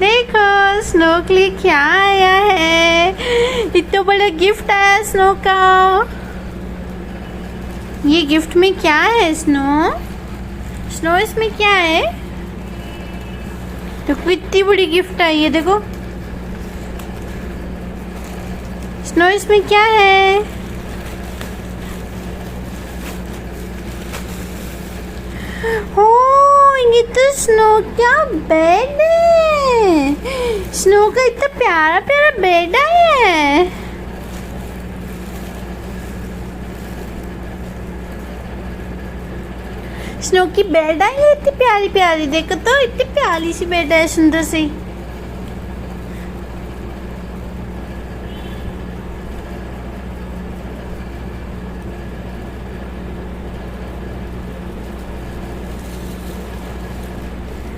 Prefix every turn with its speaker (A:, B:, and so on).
A: देखो स्नो के लिए क्या आया है। इतना बड़ा गिफ्ट आया स्नो का। ये गिफ्ट में क्या है स्नो? स्नो इसमें क्या है? तो कितनी बड़ी गिफ्ट आई है देखो। स्नो इसमें क्या है? ओ ये तो स्नो का बेड है। स्नो का इतना प्यारा प्यारा बेड आया है। स्नो की बेड आई है इतनी प्यारी प्यारी। देखो तो इतनी प्यारी सी बेड है, सुंदर सी।